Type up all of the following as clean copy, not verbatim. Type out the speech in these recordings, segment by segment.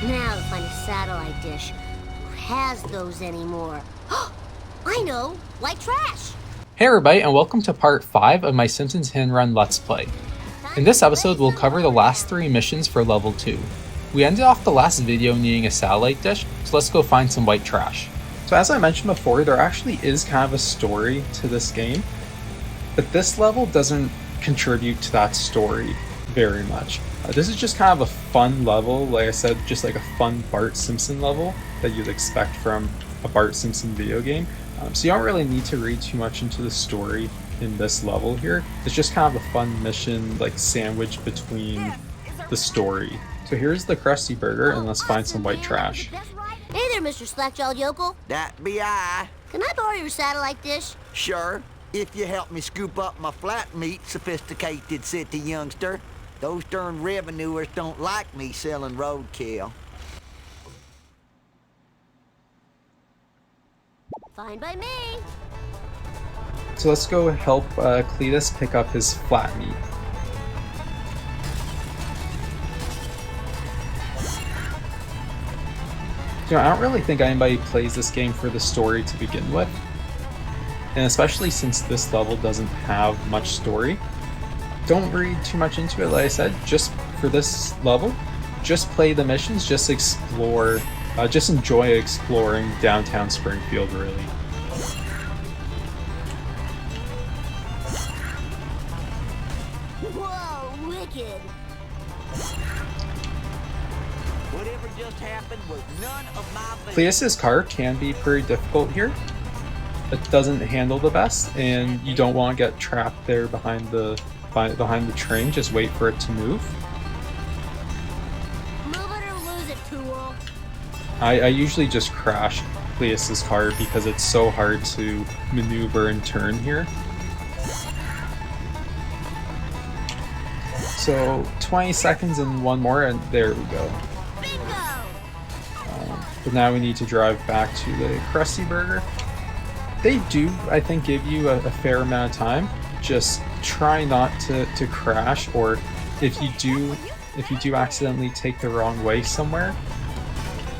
Now to find a satellite dish. Who has those anymore? I know! Like trash! Hey everybody, and welcome to part 5 of my Simpsons Hit&Run Let's Play. In this episode, we'll cover the last 3 missions for level 2. We ended off the last video needing a satellite dish, so let's go find some white trash. So as I mentioned before, there actually is kind of a story to this game, but this level doesn't contribute to that story very much. This is just kind of a fun level, like I said, just like a fun Bart Simpson level that you'd expect from a Bart Simpson video game. So you don't really need to read too much into the story in this level here. It's just kind of a fun mission, like sandwiched between the story. So here's the Krusty Burger, and let's find some white trash. Hey there, Mr. Slack-jawed Yokel. That be I. Can I borrow your satellite dish? Sure, if you help me scoop up my flat meat, sophisticated city youngster. Those darn revenuers don't like me selling roadkill. Fine by me. So let's go help Cletus pick up his flat meat. You know, I don't really think anybody plays this game for the story to begin with. And especially since this level doesn't have much story. Don't read too much into it, like I said. Just for this level, just play the missions, just explore, just enjoy exploring downtown Springfield, really. Whoa, wicked. Whatever just happened was none of my business. Cletus's car can be pretty difficult here. It doesn't handle the best, and you don't want to get trapped there behind the train. Just wait for it to move. Move it or lose it, tool. I usually just crash Cletus's car because it's so hard to maneuver and turn here. So 20 seconds and one more, and there we go. Bingo! But now we need to drive back to the Krusty Burger. They do, I think, give you a fair amount of time. Just try not to crash, or if you do accidentally take the wrong way somewhere,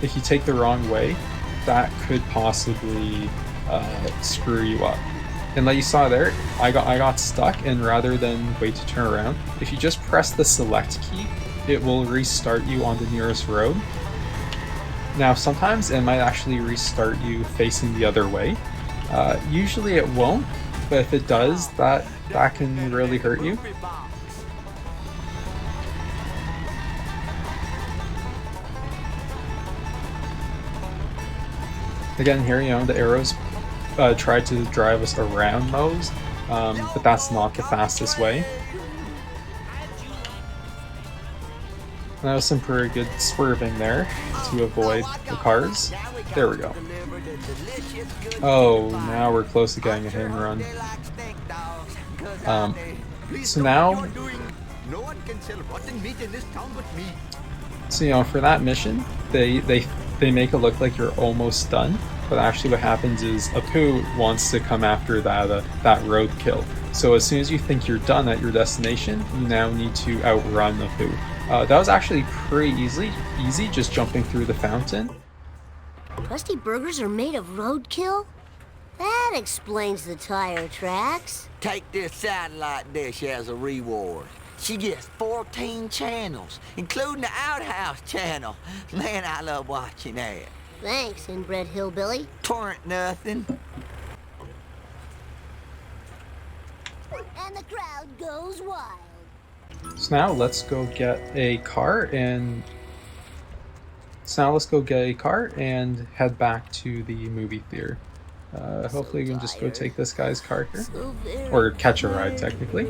if you take the wrong way, that could possibly screw you up. And like you saw there, I got stuck, and rather than wait to turn around, if you just press the select key, it will restart you on the nearest road. Now sometimes it might actually restart you facing the other way. Usually it won't, but if it does, that can really hurt you. Again, here, you know, the arrows try to drive us around those, but that's not the fastest way. That was some pretty good swerving there to avoid the cars. There we go. Oh, now we're close to getting a hit and run. So now, so you know, for that mission, they make it look like you're almost done, but actually what happens is Apu wants to come after that roadkill. So as soon as you think you're done at your destination, you now need to outrun Apu. That was actually pretty easy, just jumping through the fountain. Krusty Burgers are made of roadkill? That explains the tire tracks. Take this satellite dish as a reward. She gets 14 channels, including the Outhouse channel. Man, I love watching that. Thanks, inbred hillbilly. Torrent nothing. And the crowd goes wild. So now let's go get a car and head back to the movie theater. Hopefully we can just go take this guy's car here. Or catch a ride, technically.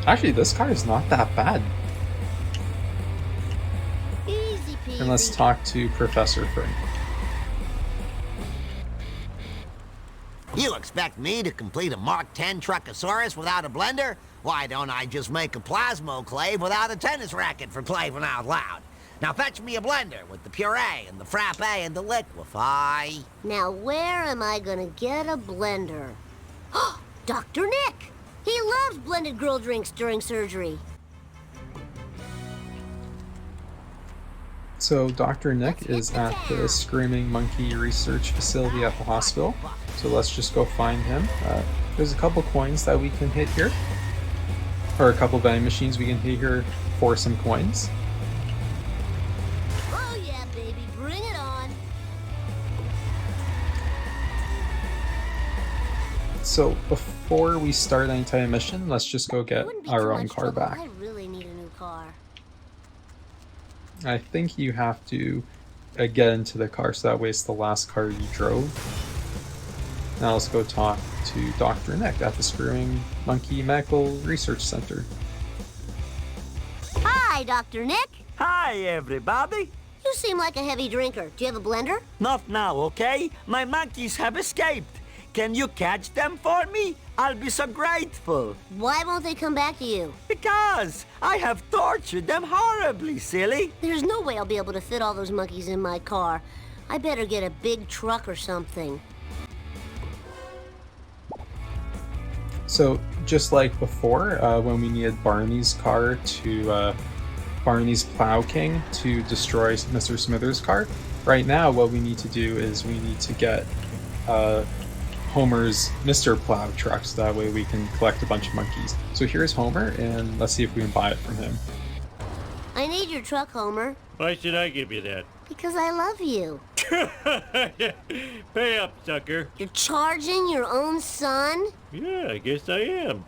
Actually, this car is not that bad. Easy peasy. And let's talk to Professor Frank. You expect me to complete a Mark 10 Truckosaurus without a blender? Why don't I just make a plasmoclave without a tennis racket for playing out loud? Now fetch me a blender with the puree and the frappe and the liquefy. Now where am I gonna get a blender? Dr. Nick! He loves blended girl drinks during surgery. So Dr. Nick is at the Screaming Monkey Research Facility at the hospital. So let's just go find him. There's a couple coins that we can hit here. Or a couple vending machines we can hit here for some coins. Oh yeah, baby, bring it on. So before we start any type of mission, let's just go get Wouldn't be our too own much car trouble. back. I really need a new car. I think you have to get into the car, so that way it's the last car you drove. Now let's go talk to Dr. Nick at the Screaming Monkey Medical Research Center. Hi, Dr. Nick. Hi, everybody. You seem like a heavy drinker. Do you have a blender? Not now, okay? My monkeys have escaped. Can you catch them for me? I'll be so grateful. Why won't they come back to you? Because I have tortured them horribly, silly. There's no way I'll be able to fit all those monkeys in my car. I better get a big truck or something. So just like before, when we needed Barney's car to Barney's Plow King to destroy Mr. Smithers' car, right now what we need to do is we need to get Homer's Mr. Plow truck, so that way we can collect a bunch of monkeys. So here's Homer, and let's see if we can buy it from him. I need your truck, Homer. Why should I give you that? Because I love you. Pay up, sucker. You're charging your own son? Yeah, I guess I am.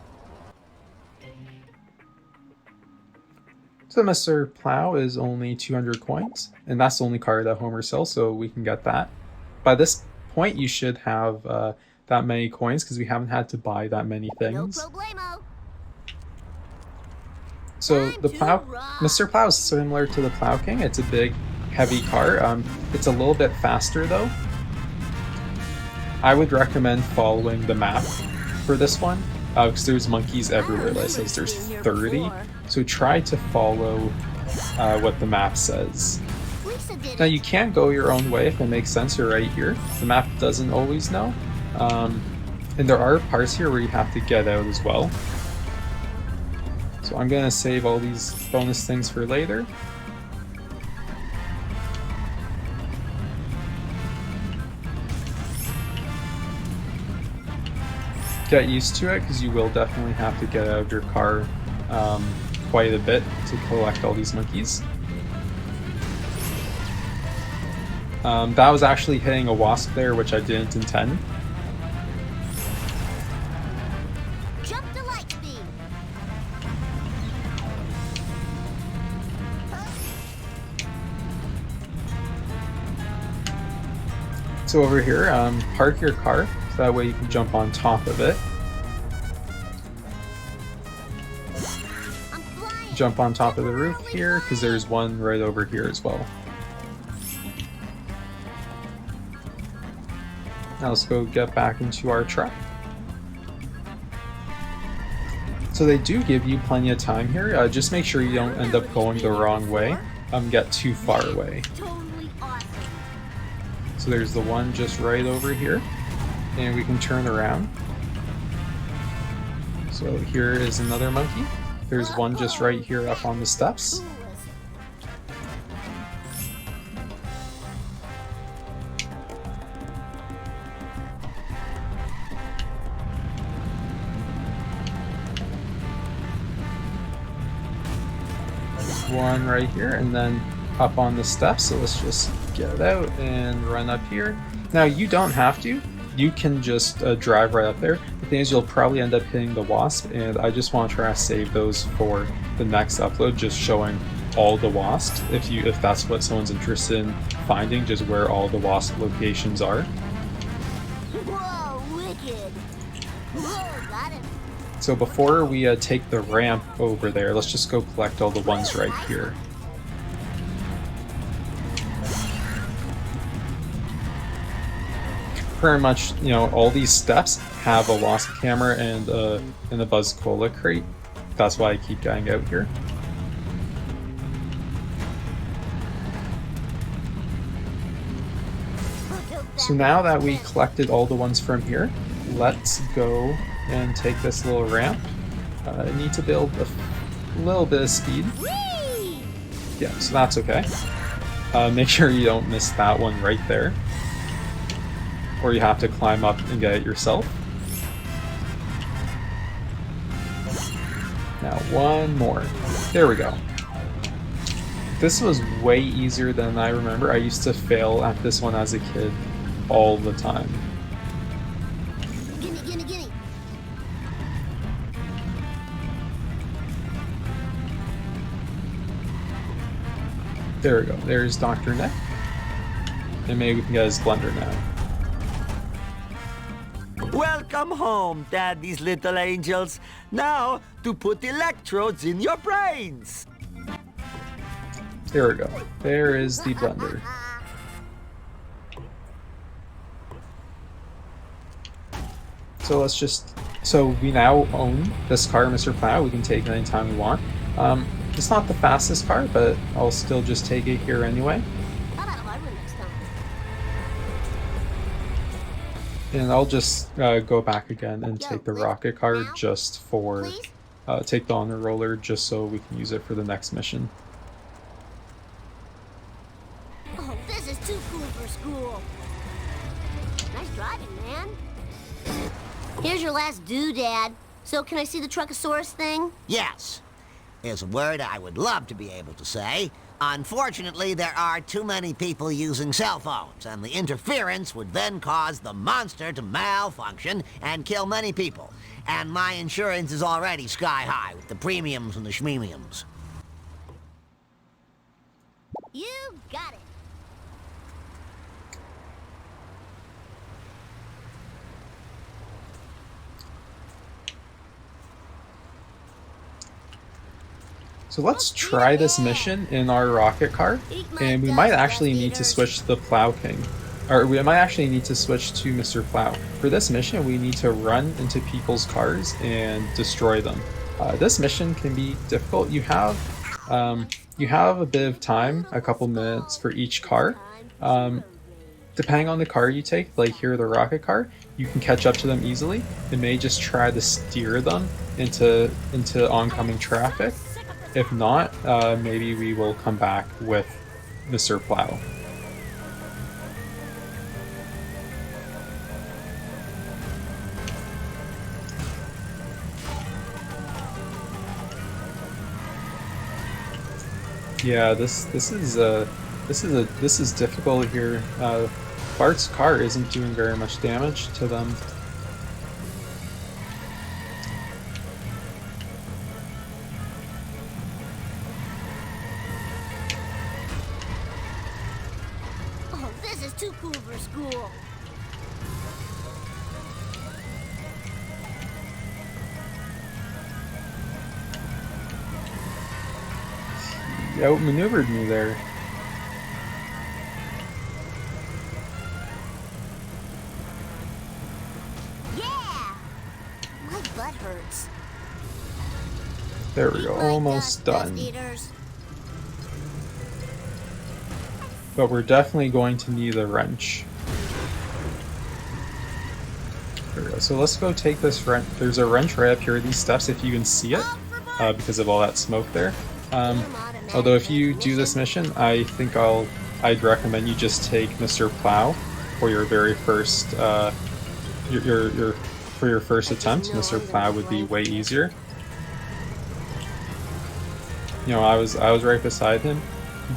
So Mr. Plow is only 200 coins, and that's the only car that Homer sells, so we can get that. By this point, you should have that many coins, because we haven't had to buy that many No things. problemo. So Time the to Plow, rock. Mr. Plow is similar to the Plow King. It's a big, heavy car. It's a little bit faster though. I would recommend following the map for this one, because there's monkeys everywhere. Like it says there's 30, so try to follow what the map says. Lisa did Now it. you can go your own way if it makes sense. You're right here. The map doesn't always know, and there are parts here where you have to get out as well. So I'm gonna save all these bonus things for later. Get used to it, because you will definitely have to get out of your car quite a bit to collect all these monkeys. That was actually hitting a wasp there, which I didn't intend. Jump to light speed. So over here, park your car, so that way you can jump on top of it. I'm flying. Jump on top of the roof here, because there's one right over here as well. Now let's go get back into our truck. So they do give you plenty of time here. Just make sure you don't end up going the wrong way. Get too far away. Totally awesome. So there's the one just right over here, and we can turn around. So here is another monkey. There's one just right here up on the steps. One right here, and then up on the steps. So let's just get out and run up here. Now you don't have to. You can just drive right up there. The thing is, you'll probably end up hitting the wasp, and I just want to try to save those for the next upload, just showing all the wasps. If that's what someone's interested in finding, just where all the wasp locations are. Whoa, wicked. Whoa, got it. So before we take the ramp over there, let's just go collect all the ones right here. Pretty much, all these steps have a wasp camera and a Buzz Cola crate. That's why I keep going out here. So now that we collected all the ones from here, let's go and take this little ramp. I need to build a little bit of speed. Whee! Yeah, so that's okay. Make sure you don't miss that one right there. Or you have to climb up and get it yourself. Now one more. There we go. This was way easier than I remember. I used to fail at this one as a kid all the time. Gimme, gimme, gimme. There we go. There's Dr. Nick. And maybe we can get his blender now. Welcome home, Daddy's little angels. Now, to put electrodes in your brains. There we go. There is the blender. So we now own this car, Mr. Plow. We can take it anytime we want. It's not the fastest car, but I'll still just take it here anyway. How about Harvard next time? And I'll just go back again and take the Yo, rocket car now? just for, Please? take the honor roller just so we can use it for the next mission. Oh, this is too cool for school. Nice driving, man. Here's your last doodad. So can I see the Truckosaurus thing? Yes. Is a word I would love to be able to say. Unfortunately, there are too many people using cell phones, and the interference would then cause the monster to malfunction and kill many people. And my insurance is already sky high with the premiums and the schmemiums. You got it. So let's try this mission in our rocket car, and we might actually need to switch to the Plow King. Or we might actually need to switch to Mr. Plow. For this mission, we need to run into people's cars and destroy them. This mission can be difficult. You have a bit of time, a couple minutes for each car. Depending on the car you take, like here the rocket car, you can catch up to them easily. It may just try to steer them into oncoming traffic. If not, maybe we will come back with Mr. Plow. Yeah, this is difficult here. Bart's car isn't doing very much damage to them. Oh, this is too cool for school. He outmaneuvered me there. Yeah! My butt hurts. There we go, almost done. But we're definitely going to need a wrench. There we go. So let's go take this wrench. There's a wrench right up here, these steps, if you can see it, because of all that smoke there. Although if you do this mission, I think I'd recommend you just take Mr. Plow for your very first for your first attempt. Mr. Plow would be way easier. You know, I was right beside him.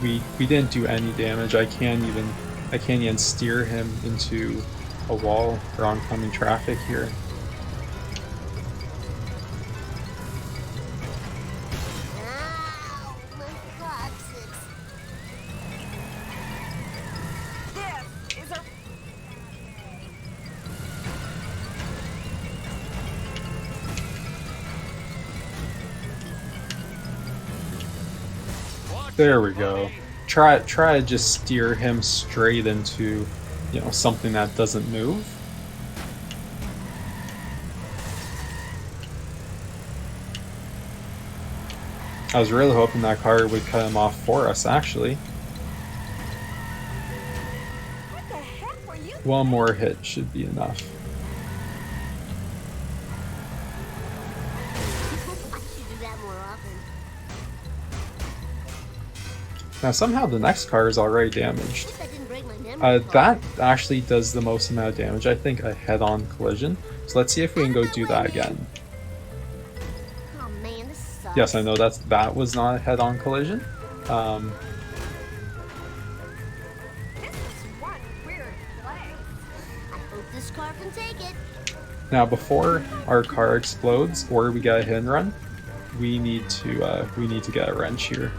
We didn't do any damage. I can't even steer him into a wall for oncoming traffic here. Ow, my coccyx. This is a There we go. Try to just steer him straight into, you know, something that doesn't move. I was really hoping that car would cut him off for us, actually. what the heck were you? One more hit should be enough. I should do that more often. Now somehow the next car is already damaged. Guess I didn't break my memory card. That actually does the most amount of damage, I think, a head-on collision. So let's see if we can go do that again. Oh man, this sucks. Yes, I know that was not a head-on collision. This is one weird place. I hope this car can take it. Now before our car explodes or we get a hit and run, we need to get a wrench here.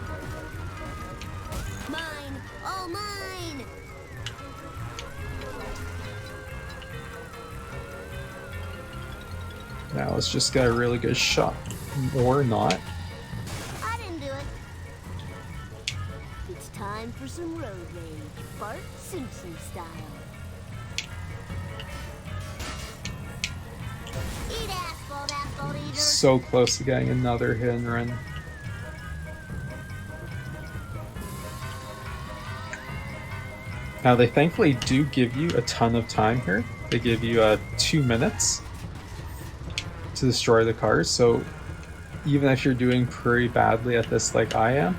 Mine, all mine. Now let's just get a really good shot. Or not. I didn't do it. It's time for some road rage, Bart Simpson style. Eat asphalt eater. So close to getting another hit and run. Now they thankfully do give you a ton of time here. They give you 2 minutes to destroy the cars, so even if you're doing pretty badly at this like I am,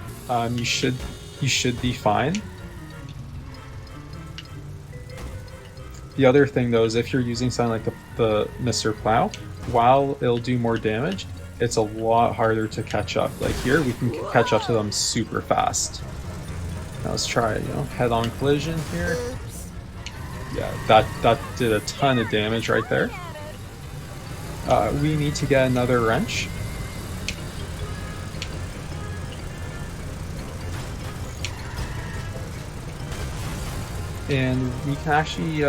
you should be fine. The other thing though is if you're using something like the Mr. Plow, while it'll do more damage, it's a lot harder to catch up. Like here, we can catch up to them super fast. Now let's try, head-on collision here. Oops. Yeah, that did a ton of damage right there. We need to get another wrench. And we can actually,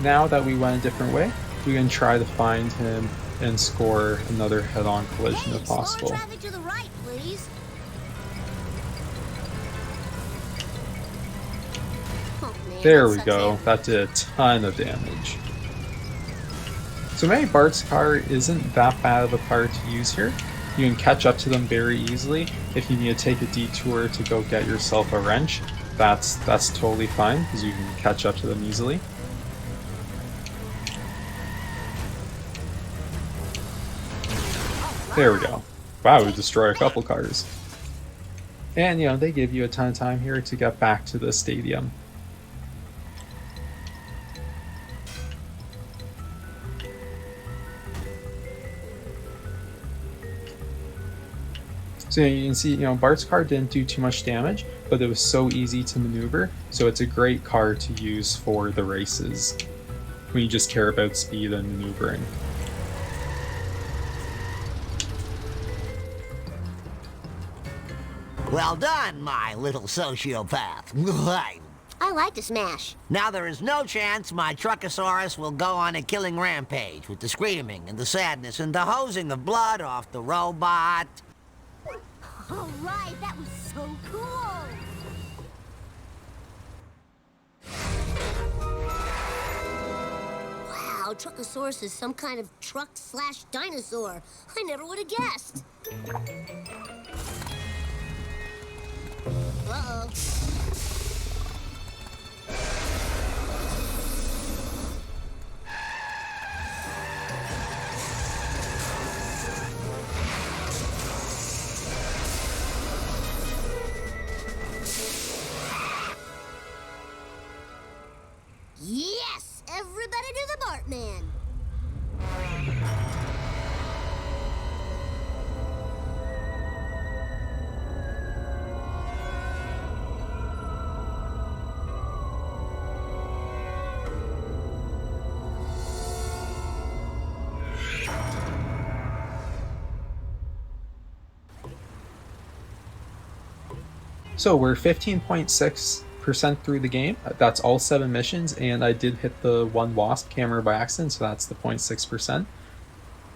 now that we went a different way, we can try to find him and score another head-on collision Hey, if possible. slower traffic to the right, please. Oh, man, There that we sucks go. air. That did a ton of damage. So maybe Bart's car isn't that bad of a car to use here. You can catch up to them very easily. If you need to take a detour to go get yourself a wrench, that's totally fine because you can catch up to them easily. There we go. Wow, we destroyed a couple cars. And they give you a ton of time here to get back to the stadium. So you can see, Bart's car didn't do too much damage, but it was so easy to maneuver, so it's a great car to use for the races when you just care about speed and maneuvering. Well done, my little sociopath. I like to smash. Now there is no chance my Truckosaurus will go on a killing rampage with the screaming and the sadness and the hosing of blood off the robot. All right, that was so cool. Wow, Truckosaurus is some kind of truck/dinosaur. I never would have guessed. Uh-oh. Yes! Everybody do the Bartman! So we're 15.6% through the game. That's all 7 missions, and I did hit the one wasp camera by accident, so that's the 0.6%.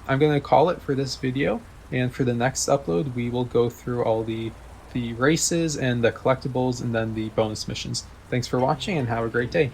I'm going to call it for this video, and for the next upload we will go through all the races and the collectibles and then the bonus missions. Thanks for watching and have a great day.